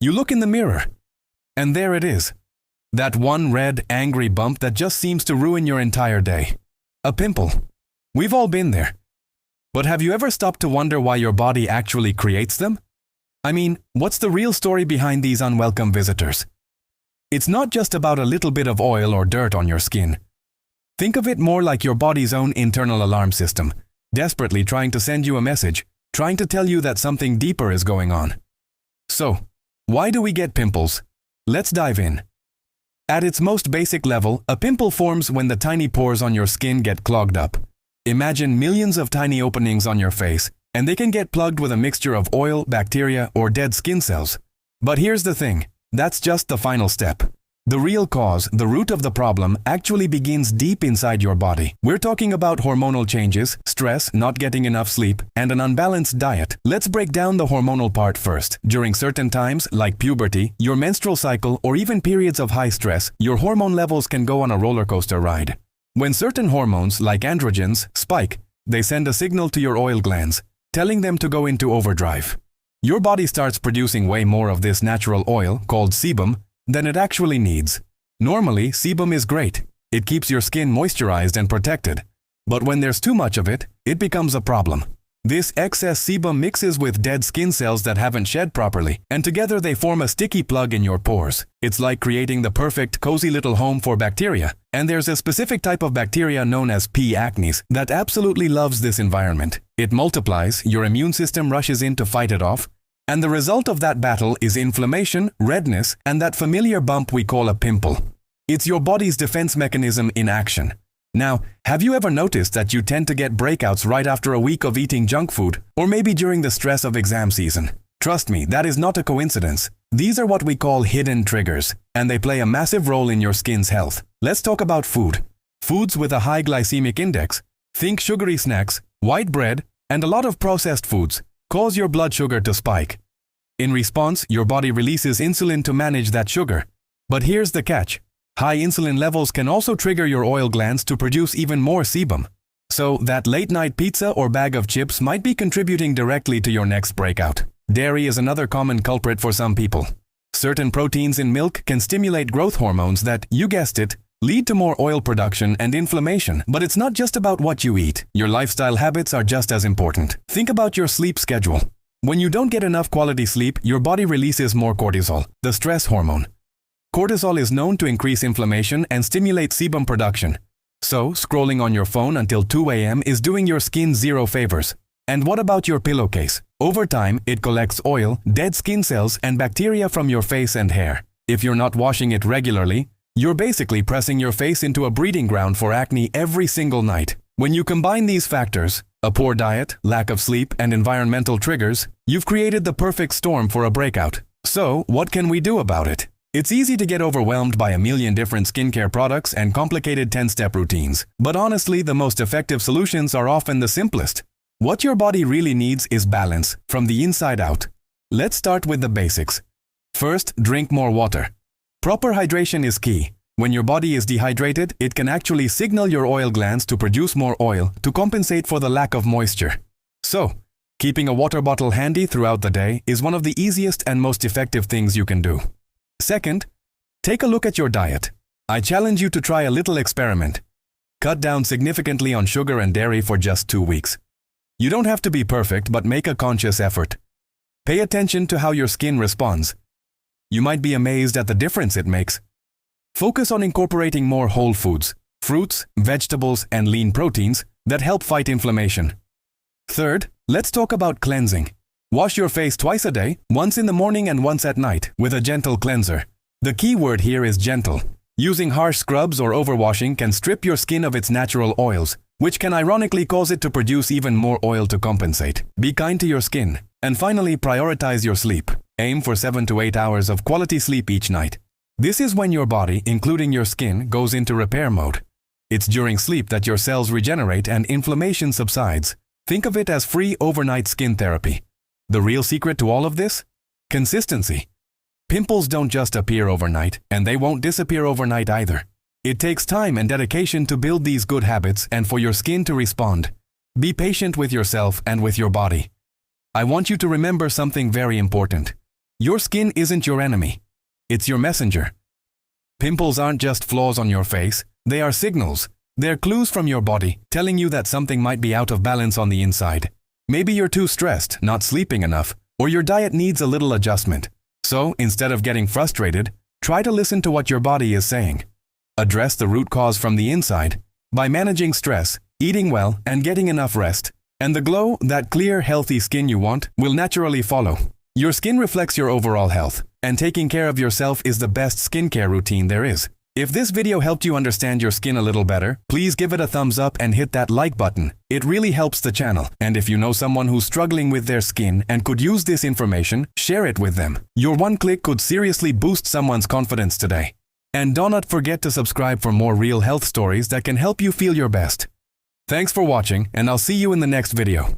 You look in the mirror, and there it is. That one red, angry bump that just seems to ruin your entire day. A pimple. We've all been there. But have you ever stopped to wonder why your body actually creates them? I mean, what's the real story behind these unwelcome visitors? It's not just about a little bit of oil or dirt on your skin. Think of it more like your body's own internal alarm system, desperately trying to send you a message, trying to tell you that something deeper is going on. So, why do we get pimples? Let's dive in. At its most basic level, a pimple forms when the tiny pores on your skin get clogged up. Imagine millions of tiny openings on your face, and they can get plugged with a mixture of oil, bacteria, or dead skin cells. But here's the thing, that's just the final step. The real cause, the root of the problem, actually begins deep inside your body. We're talking about hormonal changes, stress, not getting enough sleep, and an unbalanced diet. Let's break down the hormonal part first. During certain times, like puberty, your menstrual cycle, or even periods of high stress, your hormone levels can go on a roller coaster ride. When certain hormones, like androgens, spike, they send a signal to your oil glands, telling them to go into overdrive. Your body starts producing way more of this natural oil, called sebum, than it actually needs. Normally, sebum is great. It keeps your skin moisturized and protected. But when there's too much of it, it becomes a problem. This excess sebum mixes with dead skin cells that haven't shed properly, and together they form a sticky plug in your pores. It's like creating the perfect, cozy little home for bacteria. And there's a specific type of bacteria known as P. acnes that absolutely loves this environment. It multiplies, your immune system rushes in to fight it off, and the result of that battle is inflammation, redness, and that familiar bump we call a pimple. It's your body's defense mechanism in action. Now, have you ever noticed that you tend to get breakouts right after a week of eating junk food, or maybe during the stress of exam season? Trust me, that is not a coincidence. These are what we call hidden triggers, and they play a massive role in your skin's health. Let's talk about food. Foods with a high glycemic index, think sugary snacks, white bread, and a lot of processed foods, cause your blood sugar to spike. In response, your body releases insulin to manage that sugar. But here's the catch. High insulin levels can also trigger your oil glands to produce even more sebum. So that late-night pizza or bag of chips might be contributing directly to your next breakout. Dairy is another common culprit for some people. Certain proteins in milk can stimulate growth hormones that, you guessed it, lead to more oil production and inflammation. But it's not just about what you eat. Your lifestyle habits are just as important. Think about your sleep schedule. When you don't get enough quality sleep, your body releases more cortisol, the stress hormone. Cortisol is known to increase inflammation and stimulate sebum production. So, scrolling on your phone until 2 a.m. is doing your skin zero favors. And what about your pillowcase? Over time, it collects oil, dead skin cells, and bacteria from your face and hair. If you're not washing it regularly, you're basically pressing your face into a breeding ground for acne every single night. When you combine these factors, a poor diet, lack of sleep, and environmental triggers, you've created the perfect storm for a breakout. So, what can we do about it? It's easy to get overwhelmed by a million different skincare products and complicated 10-step routines. But honestly, the most effective solutions are often the simplest. What your body really needs is balance, from the inside out. Let's start with the basics. First, drink more water. Proper hydration is key. When your body is dehydrated, it can actually signal your oil glands to produce more oil to compensate for the lack of moisture. So, keeping a water bottle handy throughout the day is one of the easiest and most effective things you can do. Second, take a look at your diet. I challenge you to try a little experiment. Cut down significantly on sugar and dairy for just 2 weeks. You don't have to be perfect, but make a conscious effort. Pay attention to how your skin responds. You might be amazed at the difference it makes. Focus on incorporating more whole foods, fruits, vegetables, and lean proteins that help fight inflammation. Third, let's talk about cleansing. Wash your face twice a day, once in the morning and once at night, with a gentle cleanser. The key word here is gentle. Using harsh scrubs or overwashing can strip your skin of its natural oils, which can ironically cause it to produce even more oil to compensate. Be kind to your skin. And finally, prioritize your sleep. Aim for 7 to 8 hours of quality sleep each night. This is when your body, including your skin, goes into repair mode. It's during sleep that your cells regenerate and inflammation subsides. Think of it as free overnight skin therapy. The real secret to all of this? Consistency. Pimples don't just appear overnight, and they won't disappear overnight either. It takes time and dedication to build these good habits and for your skin to respond. Be patient with yourself and with your body. I want you to remember something very important. Your skin isn't your enemy. It's your messenger. Pimples aren't just flaws on your face, they are signals. They're clues from your body telling you that something might be out of balance on the inside. Maybe you're too stressed, not sleeping enough, or your diet needs a little adjustment. So, instead of getting frustrated, try to listen to what your body is saying. Address the root cause from the inside by managing stress, eating well, and getting enough rest. And the glow, that clear, healthy skin you want, will naturally follow. Your skin reflects your overall health, and taking care of yourself is the best skincare routine there is. If this video helped you understand your skin a little better, please give it a thumbs up and hit that like button. It really helps the channel. And if you know someone who's struggling with their skin and could use this information, share it with them. Your one click could seriously boost someone's confidence today. And do not forget to subscribe for more real health stories that can help you feel your best. Thanks for watching, and I'll see you in the next video.